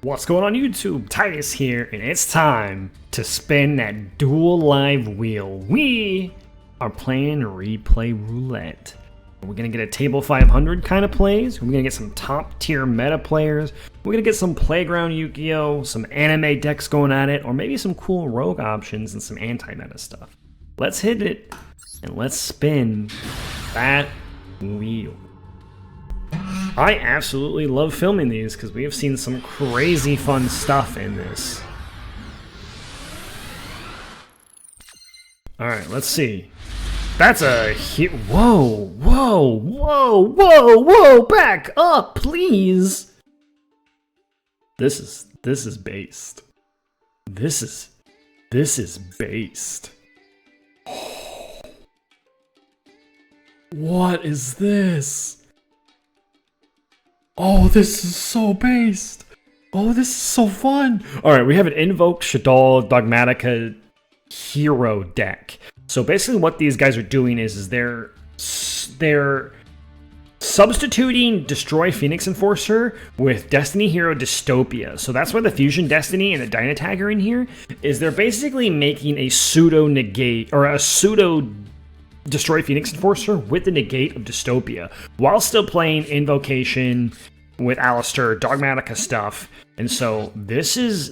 What's going on YouTube? Titus here, and it's time to spin that duel live wheel. We are playing replay roulette. We're gonna get a table 500 kind of plays. We're gonna get some top tier meta players. We're gonna get some playground Yu-Gi-Oh, some anime decks going at it, or maybe some cool rogue options and some anti-meta stuff. Let's hit it and let's spin that wheel. I absolutely love filming these because we have seen some crazy fun stuff in this. Alright, let's see. That's a hit. Whoa, whoa, whoa, whoa, whoa, back up, please. This is based. This is based. What is this? Oh, this is so based. Oh, this is so fun. All right, we have an Invoke, Shaddoll, Dogmatica hero deck. So basically what these guys are doing is they're substituting Destroy Phoenix Enforcer with Destiny Hero Dystopia. So that's why the Fusion Destiny and the Dynatag are in here, is they're basically making a pseudo negate, or a pseudo Destroy Phoenix Enforcer with the negate of Dystopia, while still playing Invocation with Alistair, Dogmatica stuff. And so this is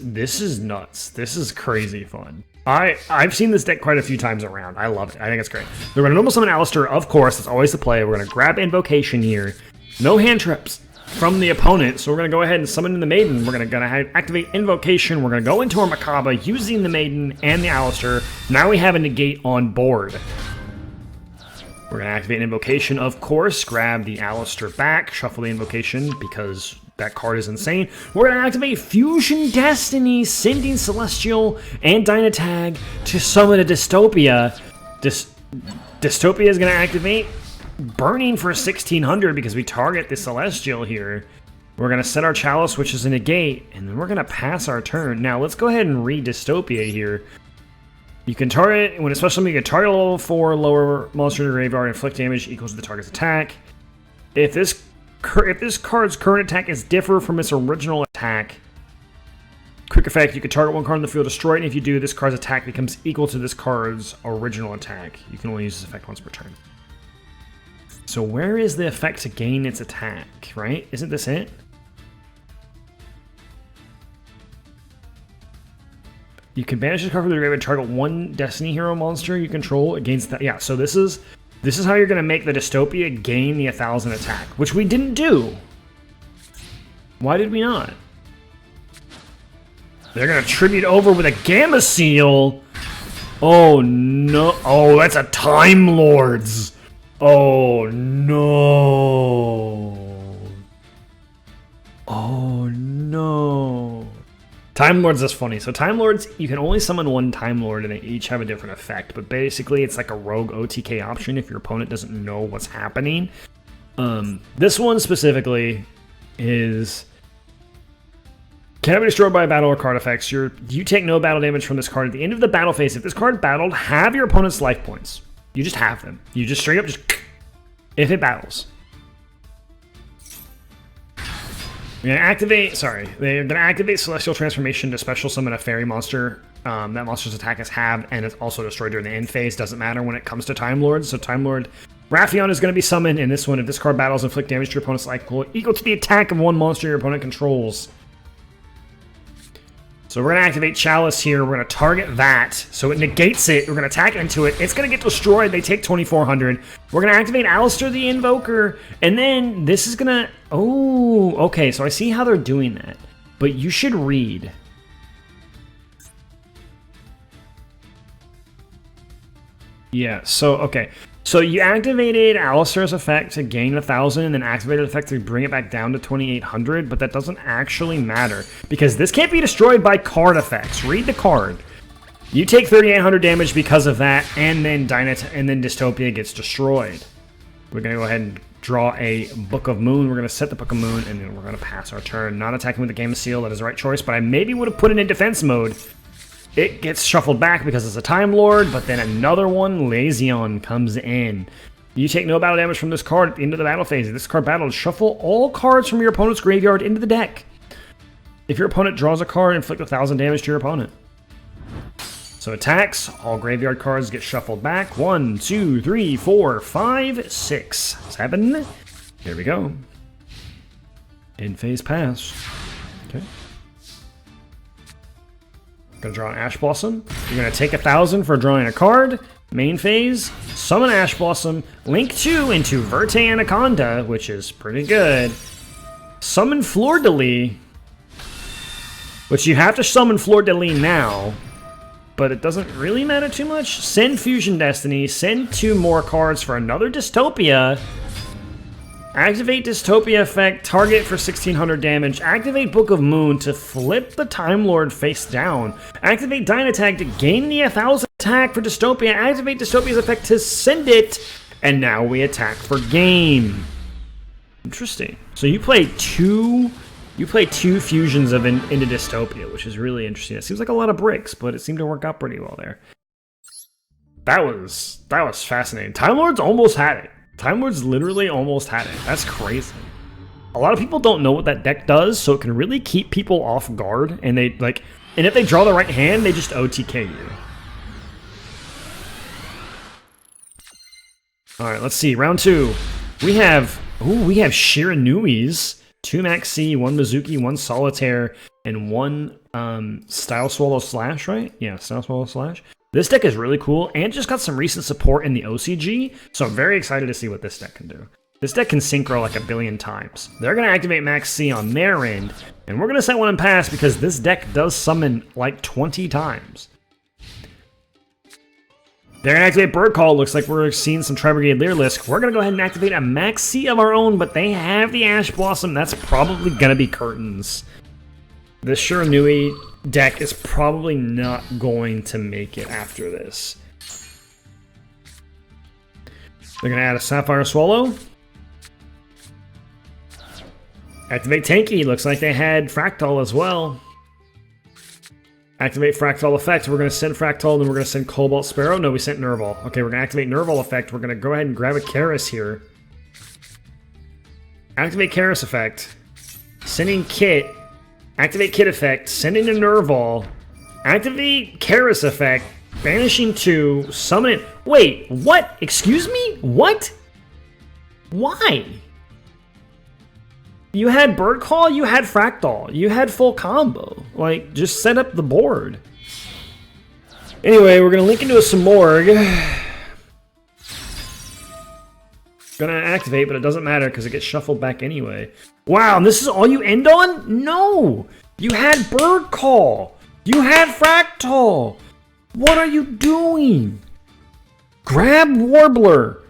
nuts. This is crazy fun. I've seen this deck quite a few times around. I love it. I think it's great. We're going to normal summon Alistair, of course. That's always the play. We're going to grab Invocation here. No hand traps from the opponent, so we're going to go ahead and summon in the Maiden. We're going to activate Invocation. We're going to go into our Macabre using the Maiden and the Alistair. Now we have a negate on board. We're going to activate Invocation, of course, grab the Alistair back, shuffle the Invocation because that card is insane. We're going to activate Fusion Destiny, sending Celestial and Dynatag to summon a Dystopia. Dystopia is going to activate Burning for 1600 because we target the Celestial here. We're going to set our Chalice, which is a negate, and then we're going to pass our turn. Now, let's go ahead and read Dystopia here. You can target, when it's special, you can target a level 4 lower monster in the graveyard, inflict damage equals to the target's attack. If this card's current attack is different from its original attack, quick effect, you can target one card on the field, destroy it, and if you do, this card's attack becomes equal to this card's original attack. You can only use this effect once per turn. So where is the effect to gain its attack, right? Isn't this it? You can banish this card from the graveyard and target one Destiny Hero monster you control against that. Yeah, so this is how you're going to make the Dystopia gain the 1000 attack, which we didn't do. Why did we not? They're going to tribute over with a Gamma Seal. Oh, no. Oh, that's a Time Lords. Oh, no. Oh, no. Time Lords is funny. So Time Lords, you can only summon one Time Lord and they each have a different effect. But basically it's like a rogue OTK option if your opponent doesn't know what's happening. This one specifically is cannot be destroyed by battle or card effects. You take no battle damage from this card at the end of the battle phase. If this card battled, have your opponent's life points. You just have them. You just straight up if it battles. They're gonna activate Celestial Transformation to special summon a fairy monster. That monster's attack is halved, and it's also destroyed during the end phase. Doesn't matter when it comes to Time Lords. So Time Lord Raphael is going to be summoned in this one. If this card battles, inflict damage to your opponent's life equal to the attack of one monster your opponent controls. So we're going to activate Chalice here. We're going to target that. So it negates it. We're going to attack into it. It's going to get destroyed. They take 2400. We're going to activate Alistair the Invoker. And then this is going to... Oh, okay. So I see how they're doing that. But you should read. Yeah, so, okay. So you activated Alistair's effect to gain 1000 and then activated effect to bring it back down to 2800, but that doesn't actually matter because this can't be destroyed by card effects. Read the card. You take 3800 damage because of that, and then Dystopia gets destroyed. We're going to go ahead and draw a Book of Moon. We're going to set the Book of Moon, and then we're going to pass our turn. Not attacking with the Gamma Seal. That is the right choice, but I maybe would have put it in defense mode. It gets shuffled back because it's a Time Lord, but then another one, Lazion, comes in. You take no battle damage from this card at the end of the battle phase. If this card battled, shuffle all cards from your opponent's graveyard into the deck. If your opponent draws a card, inflict 1,000 damage to your opponent. So attacks, all graveyard cards get shuffled back. 1, 2, 3, 4, 5, 6, 7. Here we go. End phase pass. Okay. Gonna draw an Ash Blossom. You're gonna take 1,000 for drawing a card. Main phase, summon Ash Blossom, link 2 into Verte Anaconda, which is pretty good. Summon Fleur de Lis, which you have to summon Fleur de Lis now, but it doesn't really matter too much. Send Fusion Destiny, send 2 more cards for another Dystopia. Activate Dystopia effect, target for 1,600 damage. Activate Book of Moon to flip the Time Lord face down. Activate Dynatag to gain the 1,000 attack for Dystopia. Activate Dystopia's effect to send it. And now we attack for game. Interesting. So you play two fusions of into Dystopia, which is really interesting. It seems like a lot of bricks, but it seemed to work out pretty well there. That was fascinating. Time Lords almost had it. Time Lords literally almost had it. That's crazy. A lot of people don't know what that deck does, so it can really keep people off guard, and and if they draw the right hand, they just OTK you. Alright, let's see. Round 2. We have Shiranui's. 2 Maxi, 1 Mizuki, 1 Solitaire, and 1 Style Swallow Slash, right? Yeah, Style Swallow Slash. This deck is really cool, and just got some recent support in the OCG, so I'm very excited to see what this deck can do. This deck can synchro like 1 billion times. They're going to activate Max C on their end, and we're going to set one in pass because this deck does summon like 20 times. They're going to activate Bird Call. Looks like we're seeing some Tri-Brigade Leerlisk. We're going to go ahead and activate a Max C of our own, but they have the Ash Blossom. That's probably going to be Curtains. This Shiranui deck is probably not going to make it after this. They're going to add a Sapphire Swallow. Activate Tanky. Looks like they had Fractal as well. Activate Fractal Effect. We're going to send Fractal, then we're going to send Cobalt Sparrow. No, we sent Nerval. Okay, we're going to activate Nerval Effect. We're going to go ahead and grab a Karis here. Activate Karis Effect. Sending Kit. Activate Kit Effect. Sending a Nerval. Activate Karis Effect. Banishing 2. Summon it. Wait, what? Excuse me? What? Why? You had Bird Call, you had Fractal, you had full combo. Like, just set up the board. Anyway, we're gonna link into a Simorg. Gonna activate, but it doesn't matter because it gets shuffled back anyway. Wow, and this is all you end on? No! You had Bird Call! You had Fractal! What are you doing? Grab Warbler!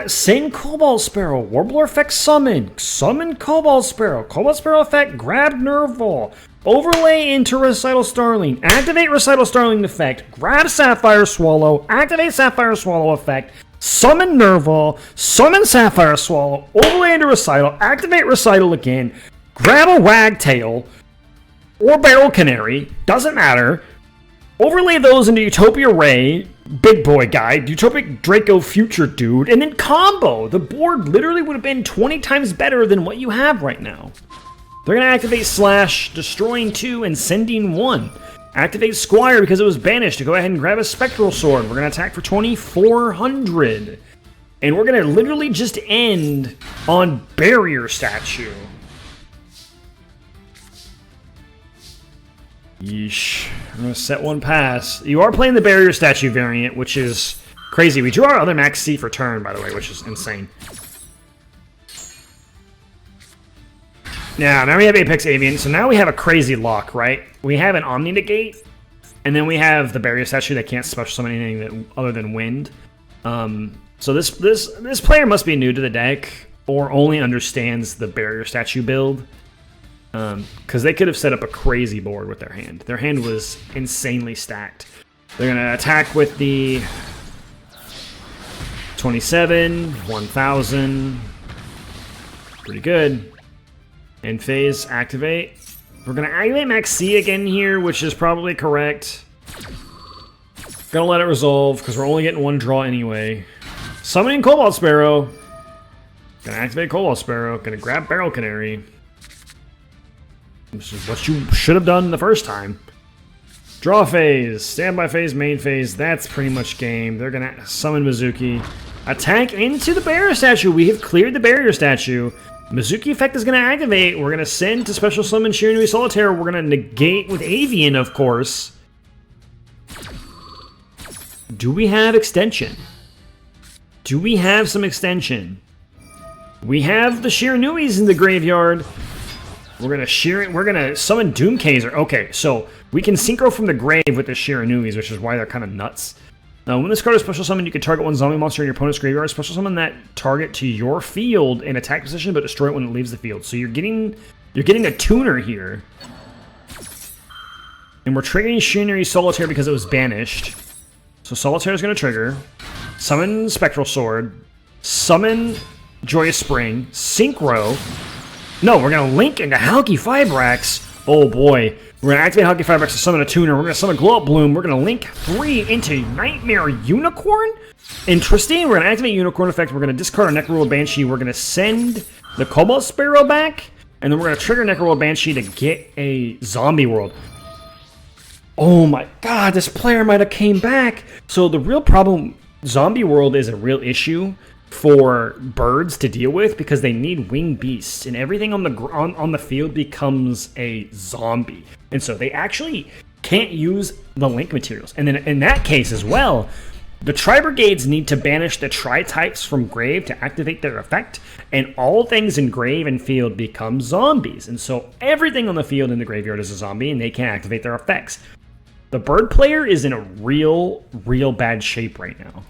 Send Cobalt Sparrow. Warbler effect summon. Summon Cobalt Sparrow. Cobalt Sparrow effect. Grab Nerval. Overlay into Recital Starling. Activate Recital Starling effect. Grab Sapphire Swallow. Activate Sapphire Swallow effect. Summon Nerval. Summon Sapphire Swallow. Overlay into Recital. Activate Recital again. Grab a Wagtail. Or Barrel Canary. Doesn't matter. Overlay those into Utopia Ray. Big boy guy, Utopic Draco Future Dude, and then combo! The board literally would have been 20 times better than what you have right now. They're going to activate Slash, destroying 2 and sending 1. Activate Squire because it was banished to go ahead and grab a Spectral Sword. We're going to attack for 2,400. And we're going to literally just end on Barrier Statue. Yeesh. I'm going to set one pass. You are playing the Barrier Statue variant, which is crazy. We drew our other Max C for turn, by the way, which is insane. Now we have Apex Avian, so now we have a crazy lock, right? We have an Omni Negate, and then we have the Barrier Statue that can't special summon anything other than Wind. So this player must be new to the deck, or only understands the Barrier Statue build. Because they could have set up a crazy board with their hand. Their hand was insanely stacked. They're going to attack with the 27, 1,000. Pretty good. End phase, activate. We're going to activate Max C again here, which is probably correct. Gonna let it resolve, because we're only getting one draw anyway. Summoning Cobalt Sparrow. Gonna activate Cobalt Sparrow. Gonna grab Barrel Canary. Which is what you should have done the first time. Draw phase, standby phase, main phase. That's pretty much game. They're going to summon Mizuki. Attack into the barrier statue. We have cleared the barrier statue. Mizuki effect is going to activate. We're going to send to special summon Shiranui Solitaire. We're going to negate with Avian, of course. Do we have extension? Do we have some extension? We have the Shiranuis in the graveyard. We're gonna summon Doomkaser. Okay, so we can synchro from the grave with the Shiranuis, which is why they're kind of nuts. When this card is special summoned, you can target one zombie monster in your opponent's graveyard. Special summon that target to your field in attack position, but destroy it when it leaves the field. So you're getting a tuner here, and we're triggering Shiranui Solitaire because it was banished. So Solitaire is gonna trigger. Summon Spectral Sword. Summon Joyous Spring. Synchro. No, we're going to link into Halki Fibrax. Oh boy. We're going to activate Halki Fibrax to summon a tuner. We're going to summon Glow Up Bloom. We're going to link 3 into Nightmare Unicorn. Interesting. We're going to activate Unicorn effect. We're going to discard a Necrowolf Banshee. We're going to send the Cobalt Sparrow back. And then we're going to trigger Necrowolf Banshee to get a Zombie World. Oh my god, this player might have came back. So the real problem, Zombie World is a real issue for birds to deal with because they need winged beasts, and everything on the field becomes a zombie, and so they actually can't use the link materials. And then in that case as well, the Tri-Brigades need to banish the Tri-types from grave to activate their effect, and all things in grave and field become zombies, and so everything on the field in the graveyard is a zombie, and they can't activate their effects. The bird player is in a real bad shape right now.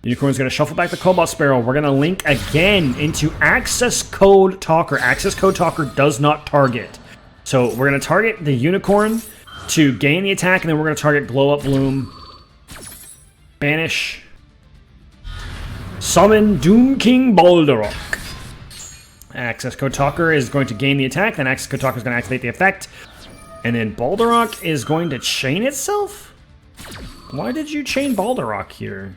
Unicorn's going to shuffle back the Cobalt Sparrow. We're going to link again into Access Code Talker. Access Code Talker does not target. So we're going to target the Unicorn to gain the attack, and then we're going to target Glow Up Bloom. Banish. Summon Doom King Balderok. Access Code Talker is going to gain the attack, then Access Code Talker is going to activate the effect. And then Balderok is going to chain itself? Why did you chain Balderok here?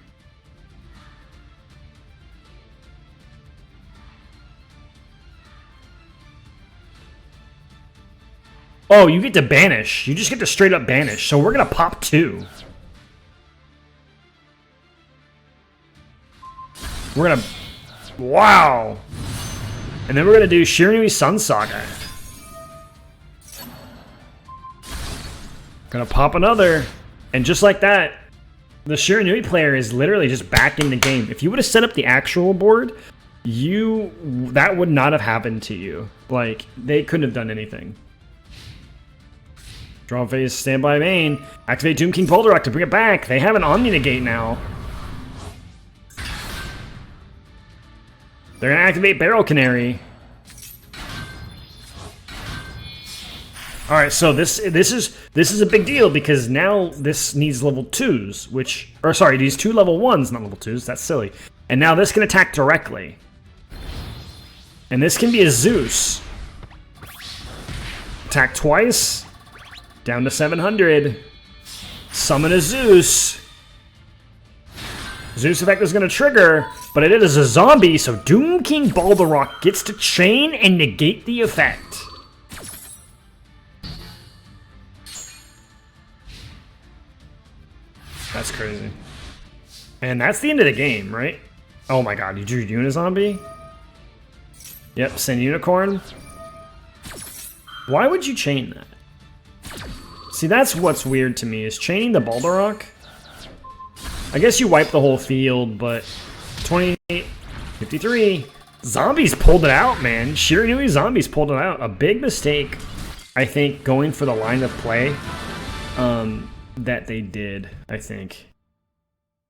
Oh, you get to banish. You just get to straight up banish. So we're going to pop 2. We're going to... Wow. And then we're going to do Shiranui Sun Saga. Gonna pop another. And just like that, the Shiranui player is literally just back in the game. If you would have set up the actual board, that would not have happened to you. Like, they couldn't have done anything. Draw phase, standby main. Activate Doom King Balderok to bring it back. They have an Omni Negate now. They're gonna activate Barrel Canary. All right, so this is a big deal because now this needs level 2s, these 2 level 1s, not level 2s. That's silly. And now this can attack directly. And this can be a Zeus. Attack twice. Down to 700. Summon a Zeus. Zeus effect is going to trigger, but it is a zombie, so Doom King Balderok gets to chain and negate the effect. That's crazy. And that's the end of the game, right? Oh my god, you drew Unizombie? Yep, send Unicorn. Why would you chain that? See, that's what's weird to me, is chaining the Balderok. I guess you wipe the whole field, but 28, 53. Zombies pulled it out, man. Shiranui Zombies pulled it out. A big mistake, I think, going for the line of play that they did, I think.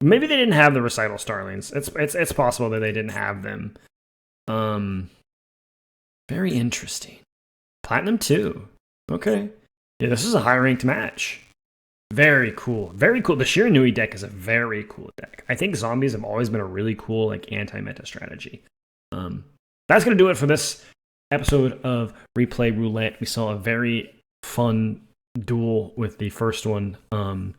Maybe they didn't have the Recital Starlings. It's possible that they didn't have them. Very interesting. Platinum 2. Okay. Yeah, this is a high-ranked match. Very cool. Very cool. The Shiranui deck is a very cool deck. I think zombies have always been a really cool, like, anti-meta strategy. That's going to do it for this episode of Replay Roulette. We saw a very fun duel with the first one, and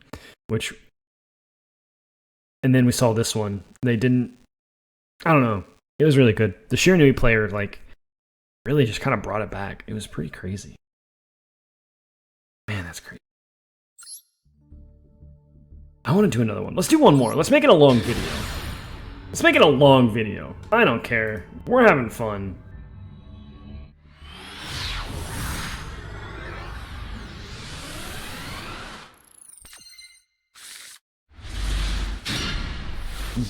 then we saw this one. They didn't... I don't know. It was really good. The Shiranui player, like... really just kind of brought it back. It was pretty crazy. Man, that's crazy. I want to do another one. Let's do one more. Let's make it a long video. Let's make it a long video. I don't care. We're having fun.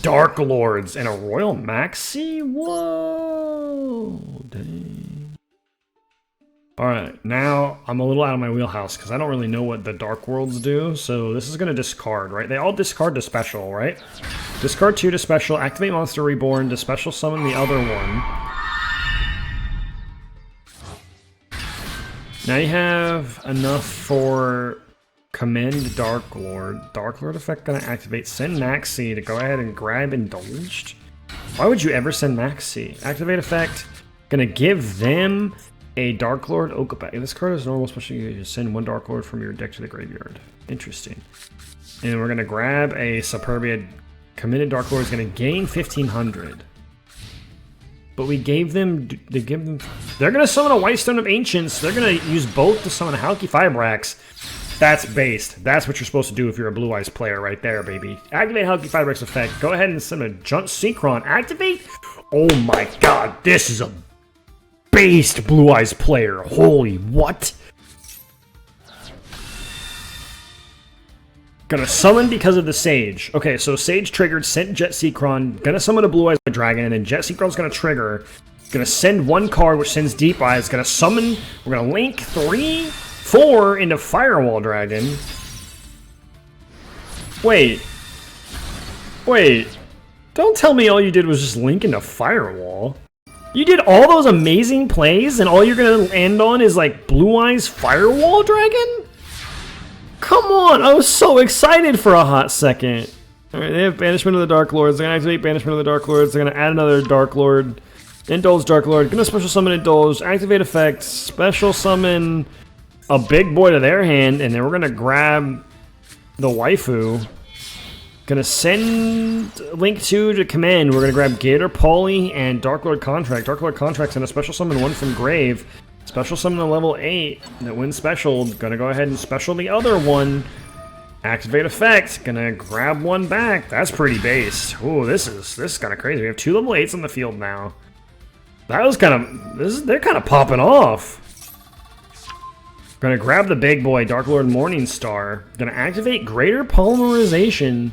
Dark Lords and a Royal Maxi? Whoa! Dang. Alright, now I'm a little out of my wheelhouse because I don't really know what the Dark Worlds do, so this is going to discard, right? They all discard to special, right? Discard 2 to special, activate Monster Reborn to special summon the other one. Now you have enough for Commend Dark Lord. Dark Lord effect gonna activate. Send Maxi to go ahead and grab Indulged. Why would you ever send Maxi? Activate effect. Gonna give them a Dark Lord Okapak. This card is normal special. You just send one Dark Lord from your deck to the graveyard. Interesting. And we're gonna grab a Superbia. Committed Dark Lord is gonna gain 1500. But we gave them. They're gonna summon a Whitestone of Ancients. They're gonna use both to summon a Halki Fibrax. That's based. That's what you're supposed to do if you're a Blue Eyes player right there, baby. Activate Halki Fibrax effect. Go ahead and send a Junt Synchron. Activate? Oh my god, this is a based Blue Eyes player. Holy what? Gonna summon because of the Sage. Okay, so Sage triggered, sent Jet Synchron. Gonna summon a Blue Eyes Dragon, and then Jet Synchron's gonna trigger. Gonna send one card, which sends Deep Eyes. Gonna summon. We're gonna link 3/4 into Firewall Dragon. Wait. Don't tell me all you did was just link into Firewall. You did all those amazing plays, and all you're gonna end on is like Blue Eyes Firewall Dragon? Come on, I was so excited for a hot second. Alright, they have Banishment of the Dark Lords. They're gonna activate Banishment of the Dark Lords. They're gonna add another Dark Lord. Indulge Dark Lord. Gonna special summon Indulge. Activate effect. Special summon a big boy to their hand, and then we're gonna grab the waifu. Gonna send Link 2 to command. We're gonna grab Gator Polly and Dark Lord Contract. Dark Lord Contract's gonna special summon one from Grave. Special summon a level 8 that wins special. Gonna go ahead and special the other one. Activate effect. Gonna grab one back. That's pretty based. Ooh, this is kind of crazy. We have 2 level 8s on the field now. That was kind of they're kind of popping off. Gonna grab the big boy, Dark Lord Morningstar. Gonna activate Greater Polymerization.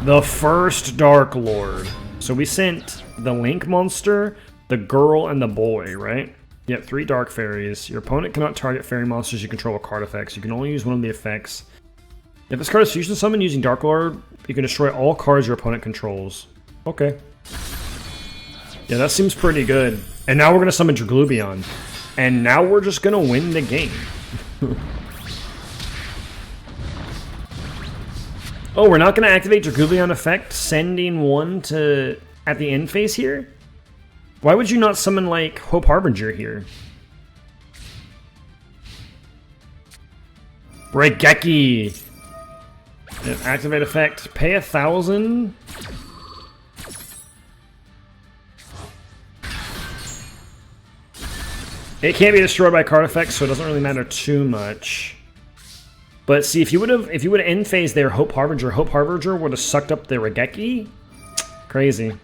The first Dark Lord. So we sent the Link monster, the girl, and the boy, right? Yep, 3 Dark Fairies. Your opponent cannot target fairy monsters you control with card effects. You can only use one of the effects. If this card is fusion summoned using Dark Lord, you can destroy all cards your opponent controls. Okay. Yeah, that seems pretty good. And now we're going to summon Draglubion. And now we're just going to win the game. Oh, we're not going to activate Draglubion effect, sending one to at the end phase here? Why would you not summon, like, Hope Harbinger here? Regeki! Activate effect. Pay 1,000. It can't be destroyed by card effects, so it doesn't really matter too much. But see, if you would have end phased their Hope Harbinger would have sucked up the Regeki. Crazy.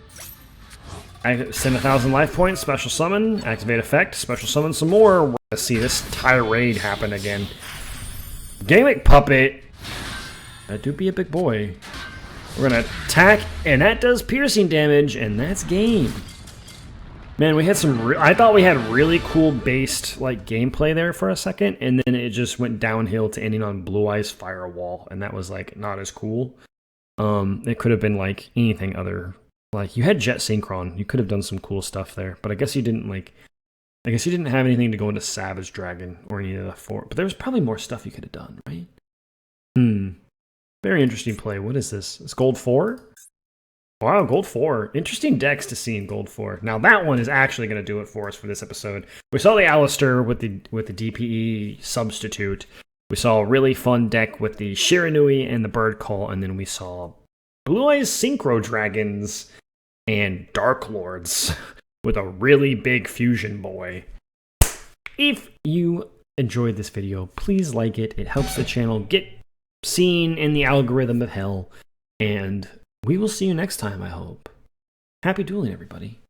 I send 1,000 life points, special summon, activate effect, special summon some more. We're gonna see this tirade happen again. Gamic Puppet. That do be a big boy. We're gonna attack, and that does piercing damage, and that's game. Man, we had some. I thought we had really cool based like gameplay there for a second, and then it just went downhill to ending on Blue Eyes Firewall, and that was like not as cool. It could have been like anything other. Like you had Jet Synchron, you could have done some cool stuff there, but I guess you didn't like. I guess you didn't have anything to go into Savage Dragon or any of the 4. But there was probably more stuff you could have done, right? Very interesting play. What is this? It's Gold 4. Wow, Gold 4. Interesting decks to see in Gold 4. Now that one is actually going to do it for us for this episode. We saw the Alistair with the DPE substitute. We saw a really fun deck with the Shiranui and the Bird Call, and then we saw Blue Eyes Synchro Dragons and Dark Lords with a really big fusion boy. If you enjoyed this video, please like it. It helps the channel get seen in the algorithm of hell. And we will see you next time, I hope. Happy dueling, everybody.